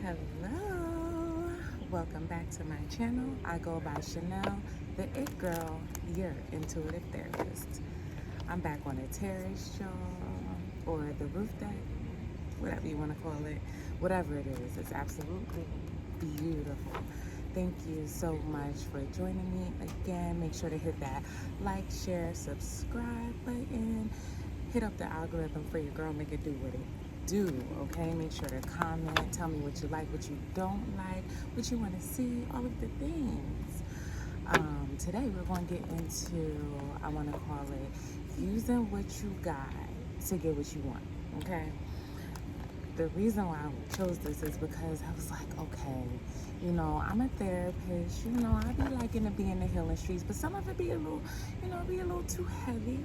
Hello, welcome back to my channel. I go by Chanel, the It Girl, your intuitive therapist. I'm back on the terrace, y'all, or the roof deck, whatever you want to call it. Whatever it is, it's absolutely beautiful. Thank you so much for joining me again. Make sure to hit that like, share, subscribe button. Hit up the algorithm for your girl, make it do what it do, okay? Make sure to comment, tell me what you like, what you don't like, what you want to see, all of the things. Today we're going to get into, I want to call it, using what you got to get what you want, okay? The reason why I chose this is because I was like, okay, you know, I'm a therapist, you know, I be liking to be in the healing streets, but some of it be a little, you know, be a little too heavy.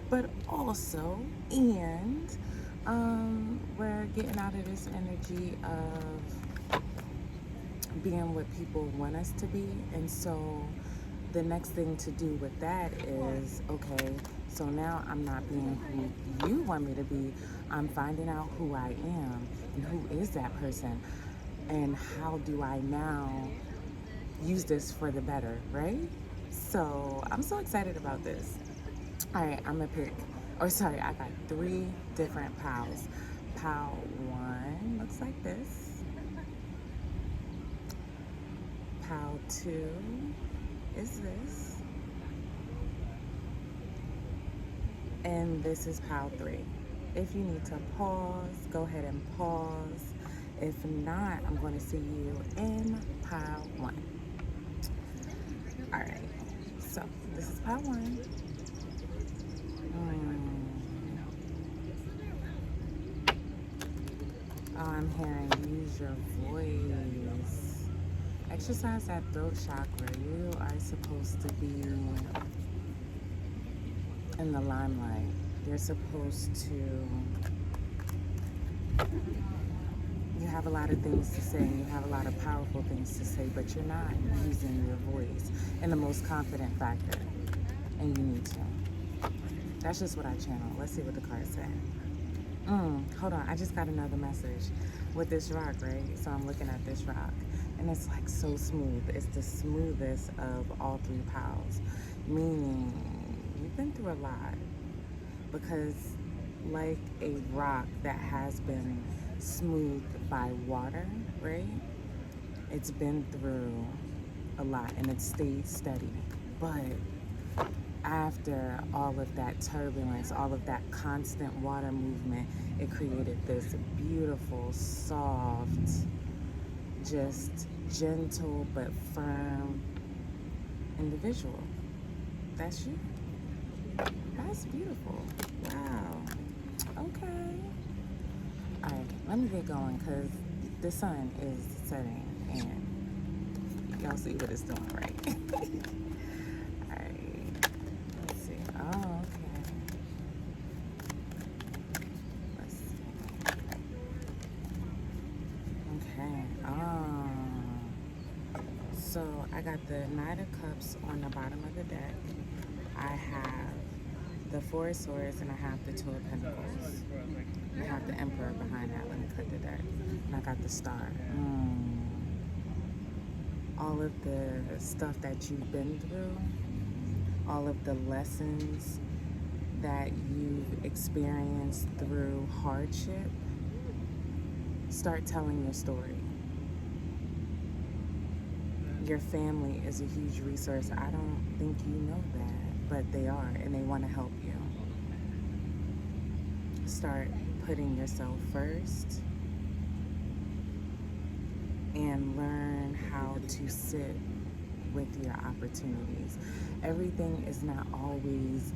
But also, and we're getting out of this energy of being what people want us to be. And so the next thing to do with that is, okay, so now I'm not being who you want me to be. I'm finding out who I am and who is that person. And how do I now use this for the better, right? So I'm so excited about this. All right, I'm gonna pick, I got 3 different piles. Pile 1 looks like this. Pile 2 is this. And this is pile 3. If you need to pause, go ahead and pause. If not, I'm going to see you in pile 1. All right, so this is pile 1. Oh, I'm hearing use your voice. Exercise that throat chakra. You are supposed to be in the limelight. You're supposed to, you have a lot of things to say, you have a lot of powerful things to say, but you're not using your voice in the most confident factor, and you need to. That's just what I channel. Let's see what the cards say. Hold on, I just got another message with this rock, right? So I'm looking at this rock, and it's like so smooth. It's the smoothest of all 3 piles, meaning you've been through a lot, because like a rock that has been smoothed by water, right? It's been through a lot and it stayed steady. But after all of that turbulence, all of that constant water movement, it created this beautiful, soft, just gentle but firm individual. That's you. That's beautiful. Wow. Okay. All right, let me get going because the sun is setting and y'all see what it's doing, right? All right. Let's see. Oh, okay. Let's see. Okay. So I got the Knight of Cups on the bottom of the deck. I have the 4 of Swords and I have the 2 of Pentacles. I have the Emperor behind that. Let me cut the deck. And I got the Star. All of the stuff that you've been through, all of the lessons that you've experienced through hardship, start telling your story. Your family is a huge resource. I don't think you know that, but they are, and they want to help you. Start putting yourself first and learn how to sit with your opportunities. Everything is not always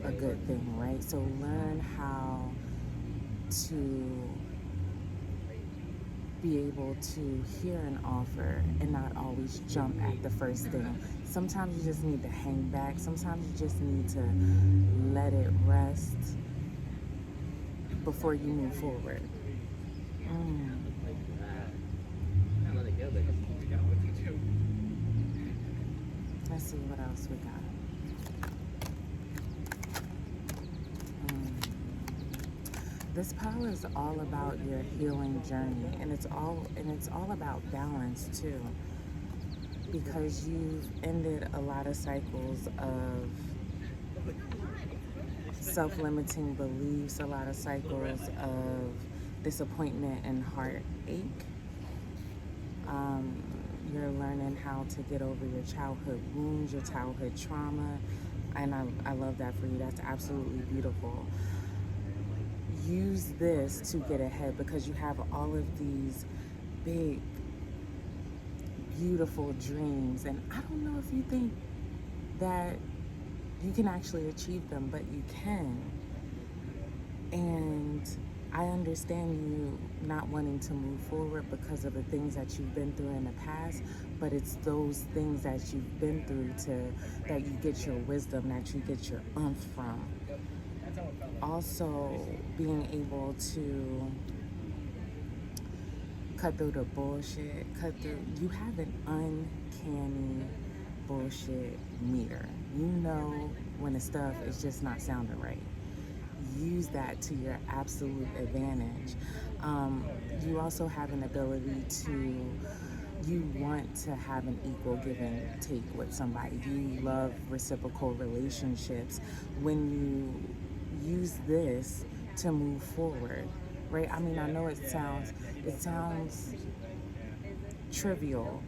a good thing, right? So learn how to be able to hear an offer and not always jump at the first thing. Sometimes you just need to hang back. Sometimes you just need to let it rest before you move forward. Let's see what else we got. this power is all about your healing journey, and it's all about balance too, because you've ended a lot of cycles of self-limiting beliefs, a lot of cycles of disappointment and heartache. You're learning how to get over your childhood wounds, your childhood trauma, and I love that for you. That's absolutely beautiful. Use this to get ahead, because you have all of these big, beautiful dreams, and I don't know if you think that you can actually achieve them, but you can. And I understand you not wanting to move forward because of the things that you've been through in the past, but it's those things that you've been through that you get your wisdom, that you get your oomph from. Also, being able to cut through the bullshit, you have an uncanny bullshit meter. You know when the stuff is just not sounding right. Use that to your absolute advantage. You also have an ability you want to have an equal give and take with somebody. You love reciprocal relationships. When you use this to move forward, right? I mean, I know it sounds trivial,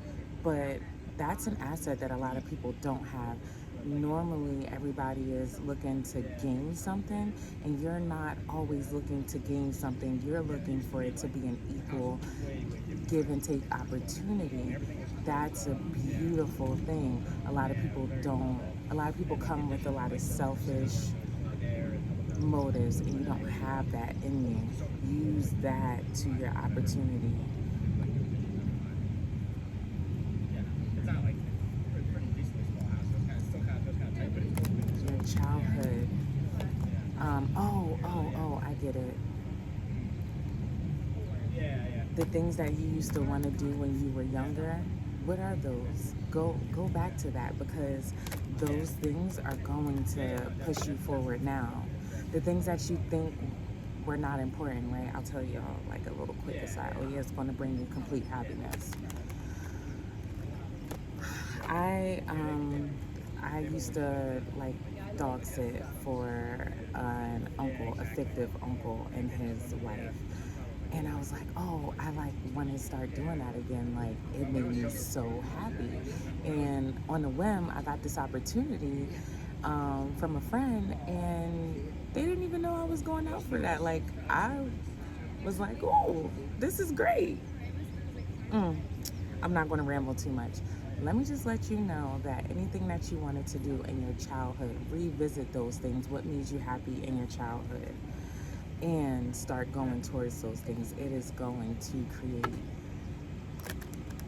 but that's an asset that a lot of people don't have. Normally, everybody is looking to gain something, and you're not always looking to gain something. You're looking for it to be an equal give and take opportunity. That's a beautiful thing. A lot of people come with a lot of selfish motives, and you don't have that in you. Use that to your opportunity. Your childhood. I get it. The things that you used to want to do when you were younger, what are those? Go back to that, because those things are going to push you forward now. The things that you think were not important, right? I'll tell y'all like a little quick aside. Oh yeah, it's going to bring you complete happiness. I used to like dog sit for an uncle, a fictive uncle, and his wife. And I was like, oh, I like want to start doing that again. Like, it made me so happy. And on a whim, I got this opportunity from a friend, and they didn't even know I was going out for that. Like, I was like, oh, this is great. I'm not going to ramble too much. Let me just let you know that anything that you wanted to do in your childhood, revisit those things, what made you happy in your childhood, and start going towards those things. It is going to create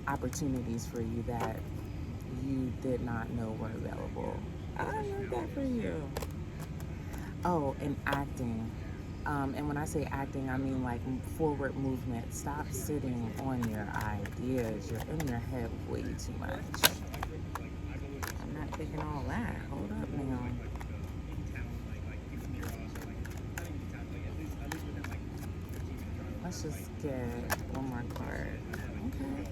opportunities for you that you did not know were available. I love that for you. Oh, and acting. And when I say acting, I mean like forward movement. Stop sitting on your ideas. You're in your head way too much. I'm not thinking all that. Hold up now. Let's just get one more card. Okay.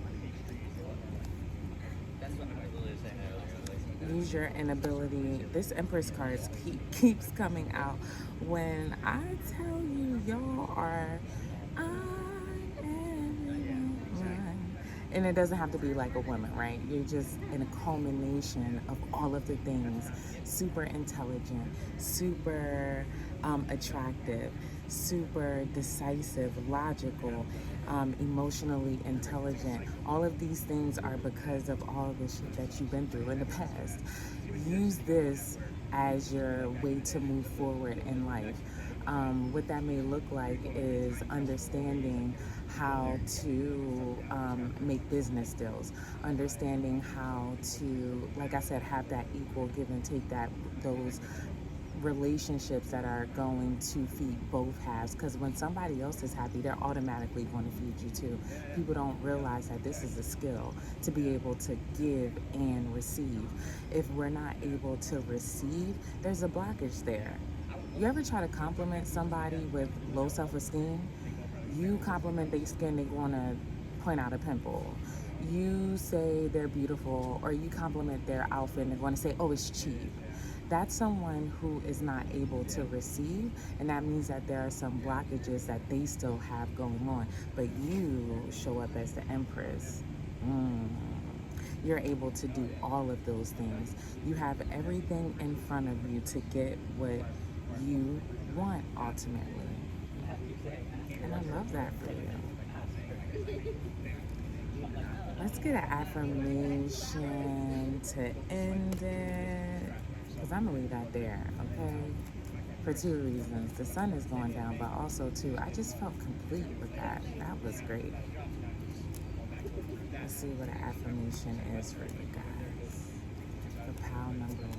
Use your inability. This Empress card keeps coming out. When I tell you, y'all are and it doesn't have to be like a woman, right? You're just in a culmination of all of the things. Super intelligent, super attractive, super decisive, logical, emotionally intelligent. All of these things are because of all of the shit that you've been through in the past. Use this as your way to move forward in life. What that may look like is understanding how to make business deals, understanding how to, like I said, have that equal give and take, those relationships that are going to feed both halves. Because when somebody else is happy, they're automatically going to feed you too. People don't realize that this is a skill, to be able to give and receive. If we're not able to receive, there's a blockage there. You ever try to compliment somebody with low self-esteem? You compliment their skin, they want to point out a pimple. You say they're beautiful, or you compliment their outfit and they're going to say, oh, it's cheap. That's someone who is not able to receive, and that means that there are some blockages that they still have going on. But you show up as the Empress. You're able to do all of those things. You have everything in front of you to get what you want ultimately. And I love that for you. Let's get an affirmation to end it. Because I'm going to leave that there, okay? For two reasons. The sun is going down, but also, too, I just felt complete with that. That was great. Let's see what an affirmation is for you guys. For pal number 1.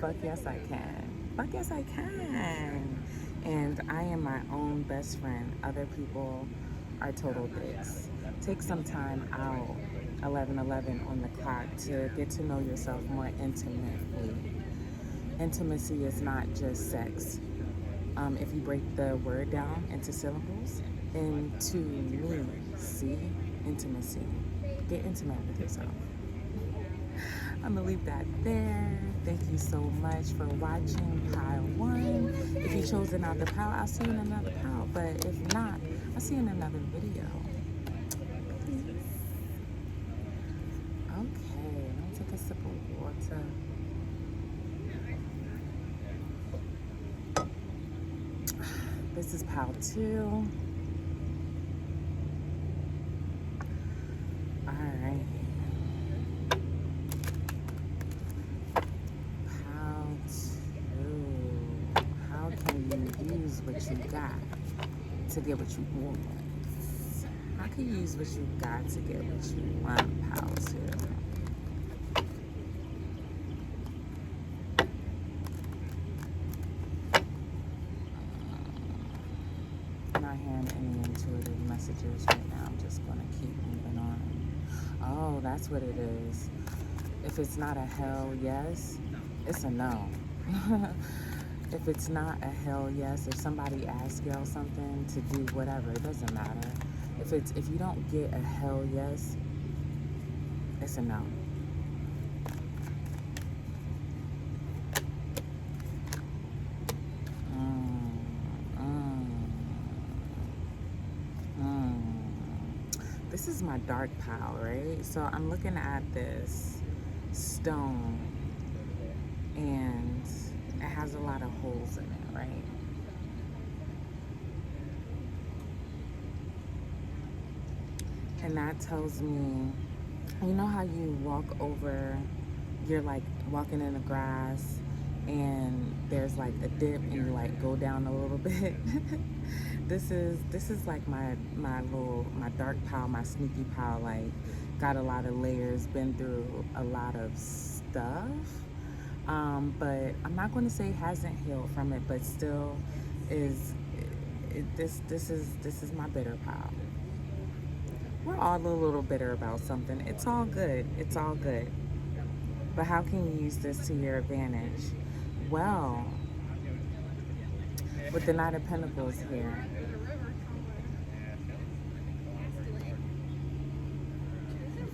Fuck yes, I can. Fuck yes, I can. And I am my own best friend. Other people are total dicks. Take some time out, 11:11 on the clock, to get to know yourself more intimately. Intimacy is not just sex. If you break the word down into syllables, into me, see, intimacy. Get intimate with yourself. I'm gonna leave that there. Thank you so much for watching Pile 1. If you chose another pile, I'll see you in another pile. But if not, I'll see you in another video. Peace. Okay, let me take a sip of water. This is pile 2. All right. What you got to get what you want. How can you use what you got to get what you want, pal, too? I'm not hearing any intuitive messages right now. I'm just going to keep moving on. Oh, that's what it is. If it's not a hell yes, it's a no. If it's not a hell yes, if somebody asks y'all something to do whatever, it doesn't matter. If you don't get a hell yes, it's a no. This is my dark pile, right? So I'm looking at this stone, and it has a lot of holes in it, right? And that tells me, you know how you walk over, you're like walking in the grass and there's like a dip and you like go down a little bit. This is like my dark pile, my sneaky pile, like got a lot of layers, been through a lot of stuff. But I'm not going to say hasn't healed from it, but still is. This is my bitter pile. We're all a little bitter about something. It's all good. It's all good. But how can you use this to your advantage? Well, with the Knight of Pentacles here,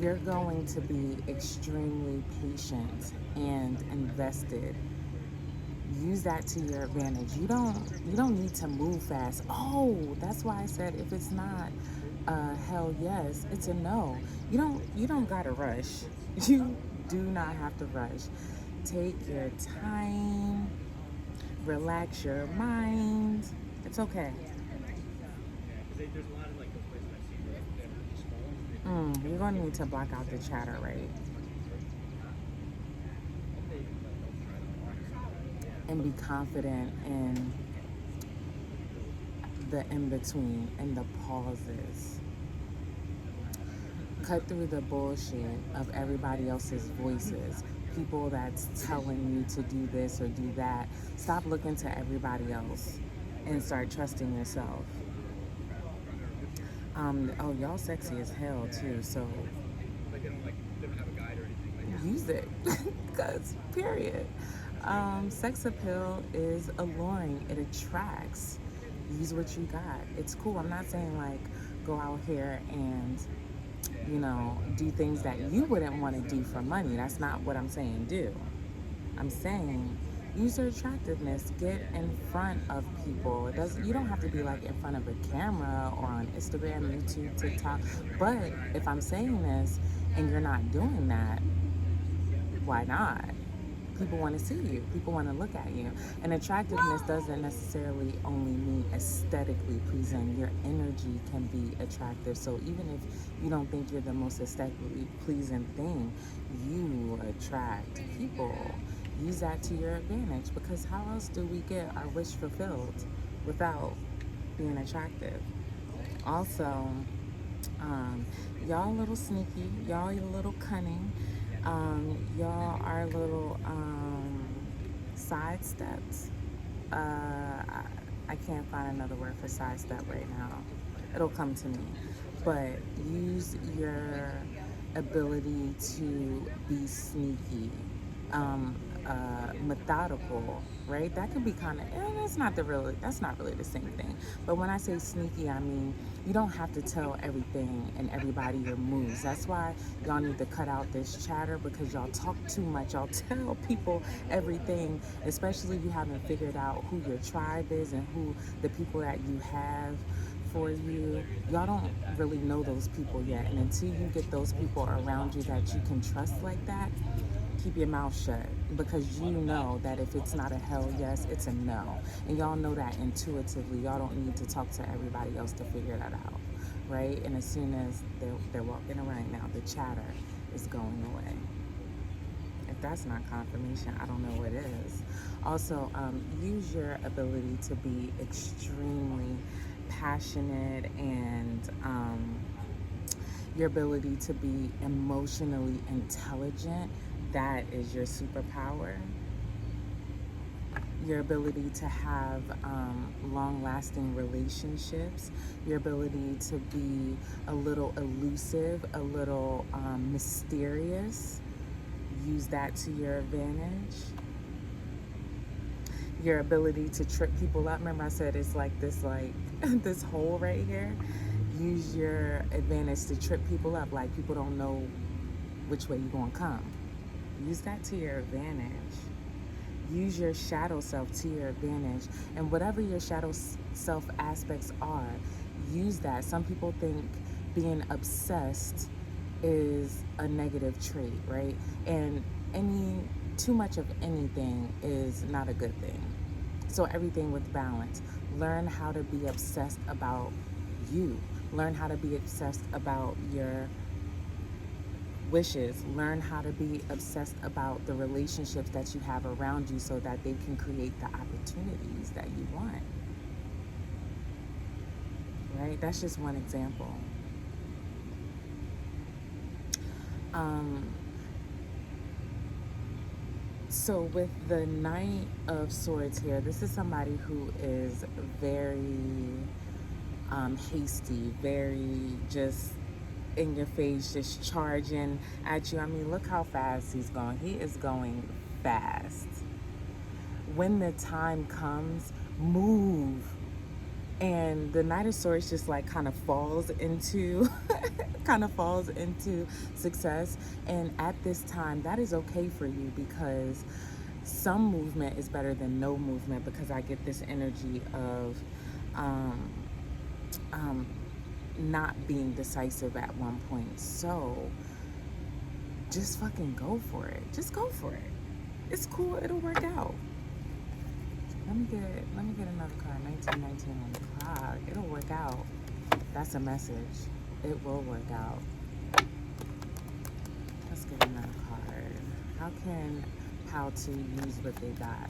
you're going to be extremely patient and invested. Use that to your advantage. You don't need to move fast. Oh, that's why I said if it's not a hell yes, it's a no. You don't gotta rush. You do not have to rush. Take your time. Relax your mind. It's okay. You're gonna need to block out the chatter, right? And be confident in the in-between and the pauses. Cut through the bullshit of everybody else's voices. People that's telling you to do this or do that. Stop looking to everybody else and start trusting yourself. Oh, y'all sexy as hell too, so use it. Because, period. Sex appeal is alluring, it attracts. Use what you got. It's cool. I'm not saying like go out here and, do things that you wouldn't want to do for money. That's not what I'm saying do. I'm saying use your attractiveness. Get in front of people. You don't have to be like in front of a camera or on Instagram, YouTube, TikTok. But if I'm saying this and you're not doing that, why not? People want to see you. People want to look at you. And attractiveness doesn't necessarily only mean aesthetically pleasing. Your energy can be attractive. So even if you don't think you're the most aesthetically pleasing thing, you attract people. Use that to your advantage, because how else do we get our wish fulfilled without being attractive? Also, y'all a little sneaky, y'all a little cunning, y'all are a little sidesteps. I can't find another word for sidestep right now. It'll come to me. But use your ability to be sneaky, methodical, right? That could be kind of, that's not really the same thing. But when I say sneaky, I mean you don't have to tell everything and everybody your moves. That's why y'all need to cut out this chatter, because y'all talk too much. Y'all tell people everything, especially if you haven't figured out who your tribe is and who the people that you have for you. Y'all don't really know those people yet, and until you get those people around you that you can trust like that, keep your mouth shut, because you know that if it's not a hell yes, it's a no. And y'all know that intuitively. Y'all don't need to talk to everybody else to figure that out, right? And as soon as they're walking around now, the chatter is going away. If that's not confirmation, I don't know what is. Also, use your ability to be extremely passionate and your ability to be emotionally intelligent. That is your superpower. Your ability to have long-lasting relationships, your ability to be a little elusive, a little mysterious. Use that to your advantage. Your ability to trip people up. Remember I said it's like this this hole right here. Use your advantage to trip people up, like people don't know which way you're gonna come. Use that to your advantage. Use your shadow self to your advantage. And whatever your shadow self aspects are, use that. Some people think being obsessed is a negative trait, right? And too much of anything is not a good thing. So everything with balance. Learn how to be obsessed about you. Learn how to be obsessed about your wishes. Learn how to be obsessed about the relationships that you have around you, so that they can create the opportunities that you want. Right? That's just one example. So with the Knight of Swords here, this is somebody who is very hasty, very just in your face, just charging at you. I mean, look how fast he's going. He is going fast. When the time comes, move. And the Knight of Swords just like kind of falls into success. And at this time, that is okay for you, because some movement is better than no movement, because I get this energy of not being decisive at one point. So just fucking go for it. Just go for it. It's cool. It'll work out. Let me get another card. 1919 on the clock. It'll work out. That's a message. It will work out. Let's get another card. How can Pao-Tu use what they got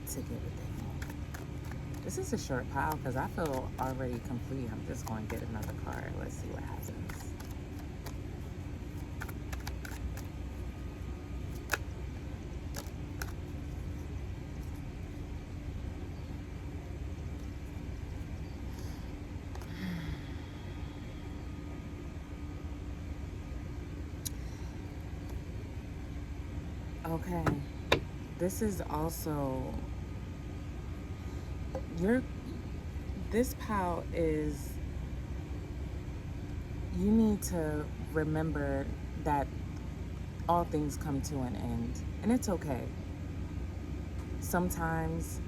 to get what they want? This is a short pile because I feel already complete. I'm just going to get another card. Let's see what happens. Okay. This is also your this pal is you need to remember that all things come to an end, and it's okay. Sometimes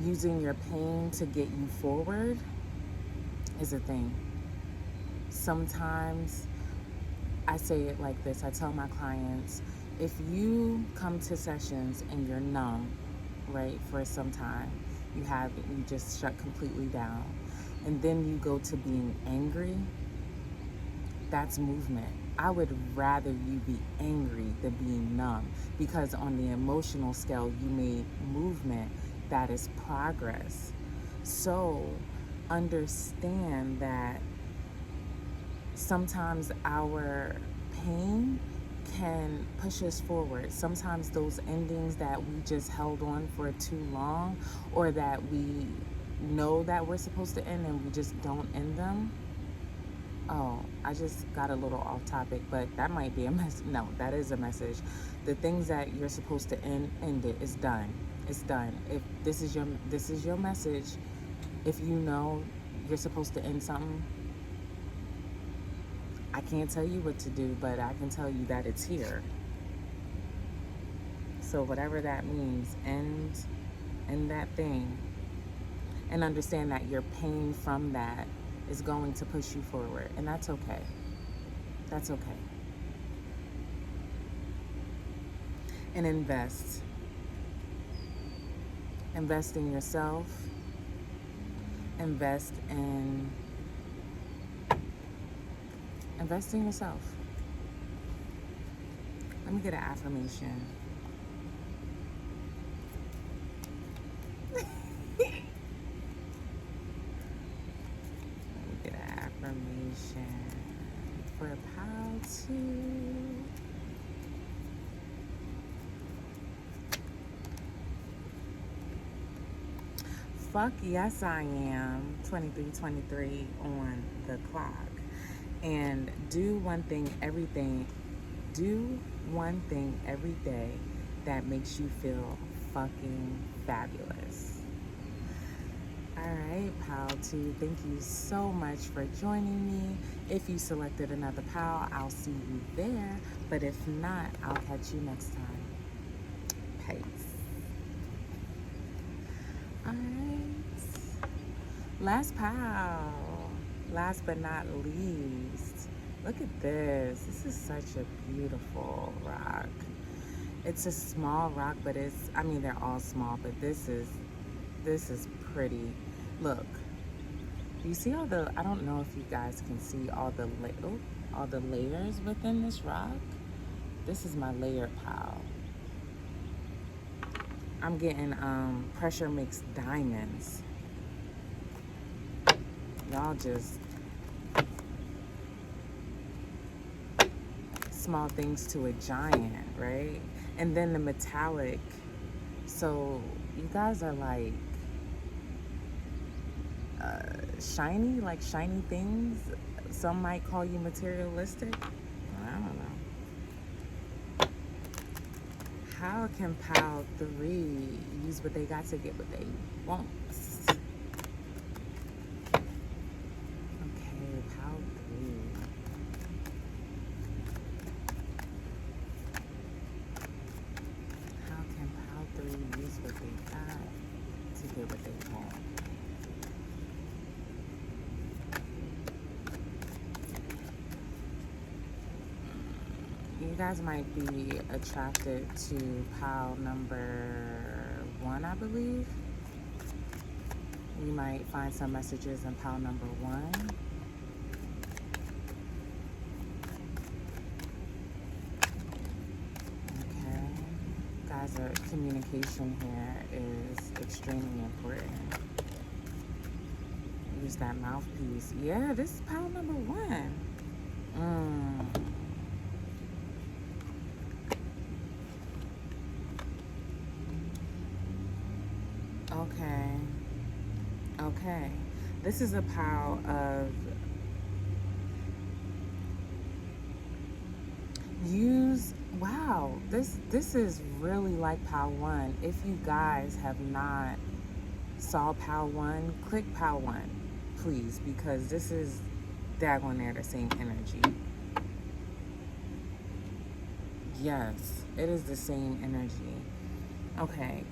using your pain to get you forward is a thing. Sometimes I say it like this. I tell my clients, if you come to sessions and you're numb, right, for some time, you just shut completely down, and then you go to being angry, that's movement. I would rather you be angry than being numb, because on the emotional scale, you made movement. That is progress. So understand that sometimes our pain can push us forward. Sometimes those endings that we just held on for too long, or that we know that we're supposed to end and we just don't end them. Oh, I just got a little off topic, but that might be a message. No, that is a message. The things that you're supposed to end it. It's done. It's done. If this is your message, if you know you're supposed to end something, I can't tell you what to do, but I can tell you that it's here. So whatever that means, end that thing, and understand that your pain from that is going to push you forward, and that's okay. That's okay. And invest. Invest in yourself. Invest in yourself. Let me get an affirmation. Let me get an affirmation for how to. Fuck yes, I am. 23:23 on the clock. And do one thing every day that makes you feel fucking fabulous. All right, pal 2, thank you so much for joining me. If you selected another pal, I'll see you there. But if not, I'll catch you next time. Peace. All right. Last pal. Last but not least, look at this. This is such a beautiful rock. It's a small rock, but they're all small, but this is pretty. Look, you see I don't know if you guys can see all the layers within this rock. This is my layered pile. I'm getting pressure makes diamonds. Y'all just small things to a giant, right? And then the metallic. So you guys are like shiny, like shiny things. Some might call you materialistic. I don't know. How can pal 3 use what they got to get what they want? You guys might be attracted to pile number 1, I believe. You might find some messages in pile number 1. Okay. Guys, communication here is extremely important. Use that mouthpiece. Yeah, this is pile number 1. Okay. This is a pile of Wow, this is really like PAL 1. If you guys have not saw PAL 1, click PAL 1, please, because this is daggone near the same energy. Yes, it is the same energy. Okay.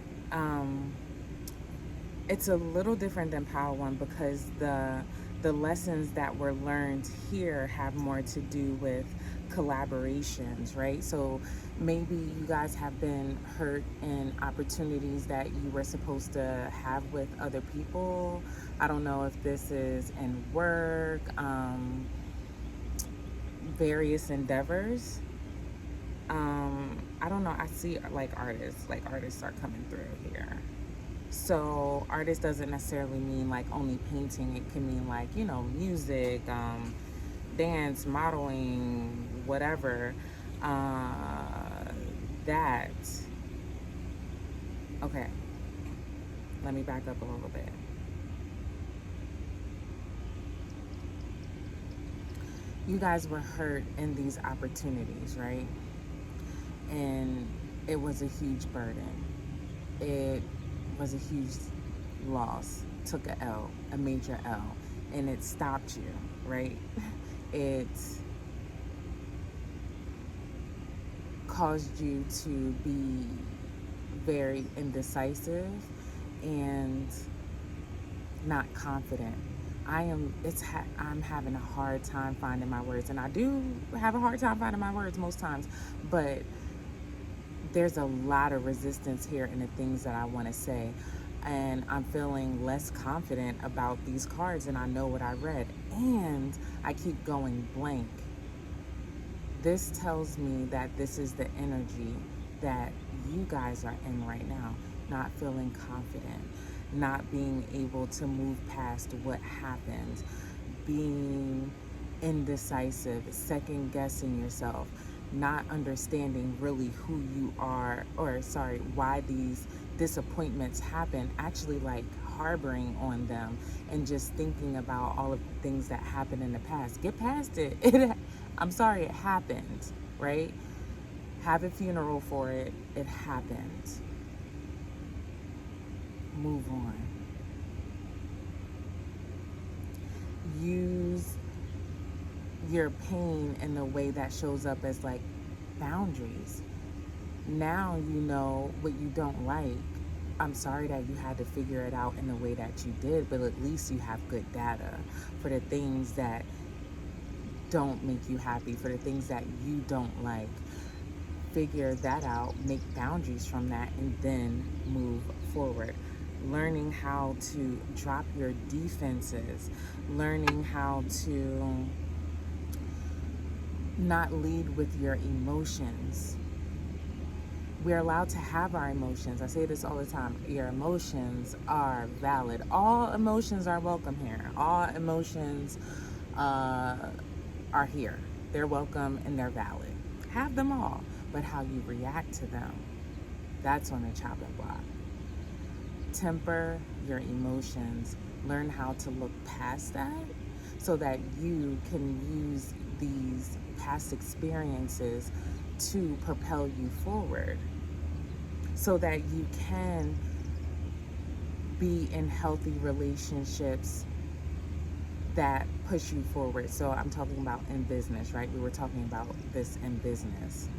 It's a little different than PAL 1 because the lessons that were learned here have more to do with collaborations, right? So maybe you guys have been hurt in opportunities that you were supposed to have with other people. I don't know if this is in work, various endeavors. I don't know. I see like artists are coming through here. So artist doesn't necessarily mean like only painting. It can mean like, music, dance, modeling, whatever. That. Okay. Let me back up a little bit. You guys were hurt in these opportunities, right? And it was a huge burden. It was a huge loss, took a L, a major L, and it stopped you, right? It caused you to be very indecisive and not confident. I'm having a hard time finding my words, and I do have a hard time finding my words most times, but there's a lot of resistance here in the things that I want to say, and I'm feeling less confident about these cards, and I know what I read, and I keep going blank. This tells me that this is the energy that you guys are in right now, not feeling confident, not being able to move past what happened, being indecisive, second guessing yourself, not understanding really who you are, why these disappointments happen, actually like harboring on them and just thinking about all of the things that happened in the past. Get past it. I'm sorry it happened, right? Have a funeral for it. It happened. Move on. Use your pain in a way that shows up as like boundaries. Now you know what you don't like. I'm sorry that you had to figure it out in the way that you did, but at least you have good data for the things that don't make you happy, for the things that you don't like. Figure that out, make boundaries from that, and then move forward. Learning how to drop your defenses, learning how to not lead with your emotions. We're allowed to have our emotions. I say this all the time. Your emotions are valid. All emotions are welcome here. All emotions are here. They're welcome and they're valid. Have them all. But how you react to them, that's on the chopping block. Temper your emotions. Learn how to look past that so that you can use these past experiences to propel you forward, so that you can be in healthy relationships that push you forward. So I'm talking about in business, right? We were talking about this in business,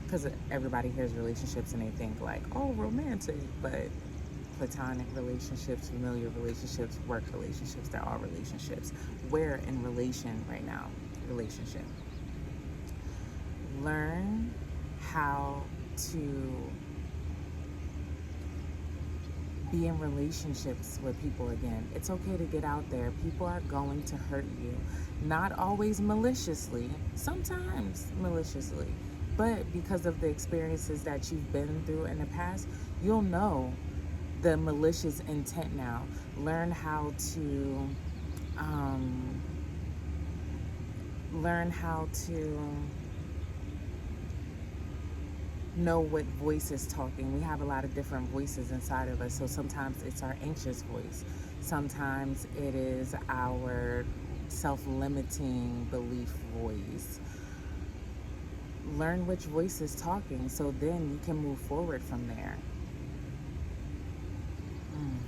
because everybody hears relationships and they think like, oh, romantic, but platonic relationships, familiar relationships, work relationships, they're all relationships. We're in relation right now, relationship. Learn how to be in relationships with people again. It's okay to get out there. People are going to hurt you. Not always maliciously, sometimes maliciously. But because of the experiences that you've been through in the past, you'll know the malicious intent now. Learn how to know what voice is talking. We have a lot of different voices inside of us. So sometimes it's our anxious voice. Sometimes it is our self-limiting belief voice. learn which voice is talking, so then you can move forward from there.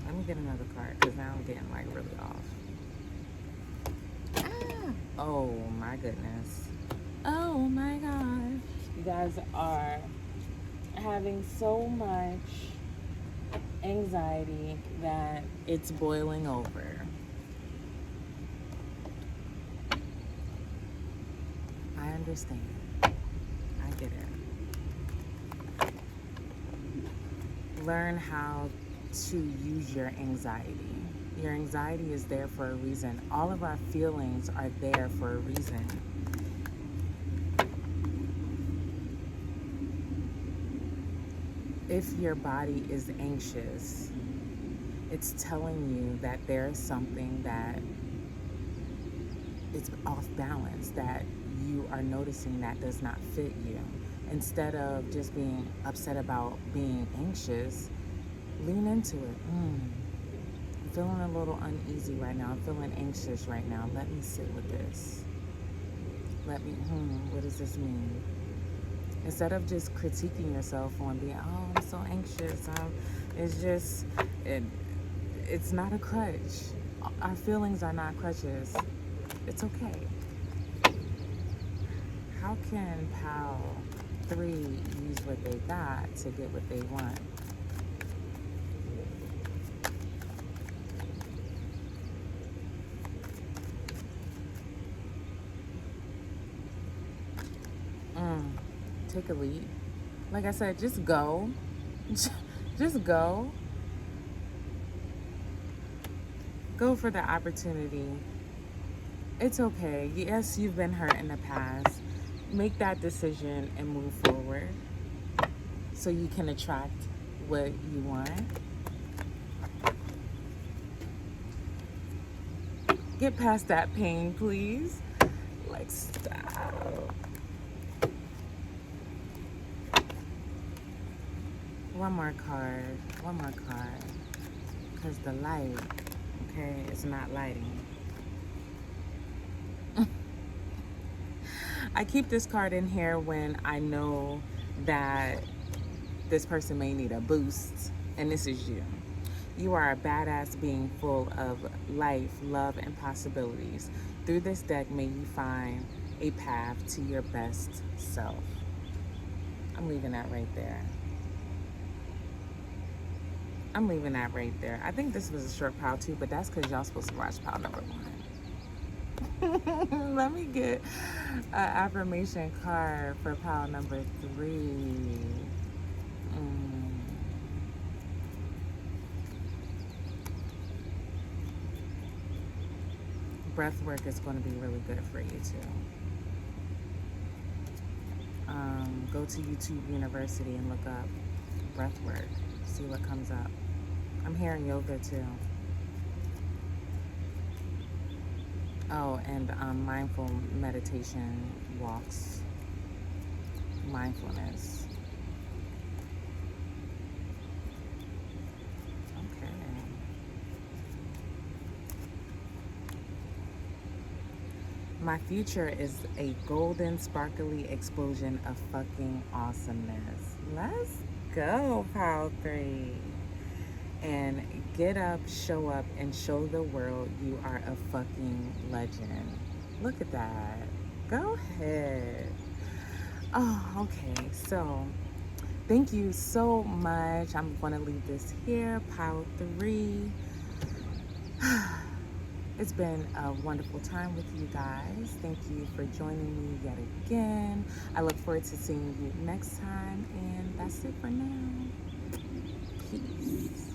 Let me get another card, because now I'm getting like really off. Oh my goodness. Oh my God. You guys are having so much anxiety that it's boiling over. I understand. I get it. Learn how to use your anxiety. Your anxiety is there for a reason. All of our feelings are there for a reason. If your body is anxious, it's telling you that there is something that is off balance, that you are noticing that does not fit you. Instead of just being upset about being anxious, lean into it. I'm feeling a little uneasy right now. I'm feeling anxious right now. Let me sit with this. Let me, what does this mean? Instead of just critiquing yourself on being, oh, I'm so anxious. It's just, it's not a crutch. Our feelings are not crutches. It's okay. How can Pal 3 use what they got to get what they want? Take a leap. Like I said, just go. Just go. Go for the opportunity. It's okay. Yes, you've been hurt in the past. Make that decision and move forward so you can attract what you want. Get past that pain, please. Like, stop. One more card. Because the light, okay, is not lighting. I keep this card in here when I know that this person may need a boost, and this is you. You are a badass being full of life, love, and possibilities. Through this deck, may you find a path to your best self. I'm leaving that right there. I think this was a short pile too, but that's because y'all supposed to watch pile number 1. Let me get an affirmation card for pile number 3. Breath work is going to be really good for you too. Go to YouTube University and look up breath work. See what comes up. I'm hearing yoga too. Oh, and mindful meditation walks. Mindfulness. Okay. My future is a golden, sparkly explosion of fucking awesomeness. Let's go, Pile 3. And get up, show up, and show the world you are a fucking legend. Look at that. Go ahead. Oh, okay. So, thank you so much. I'm going to leave this here. Pile 3. It's been a wonderful time with you guys. Thank you for joining me yet again. I look forward to seeing you next time. And that's it for now. Peace.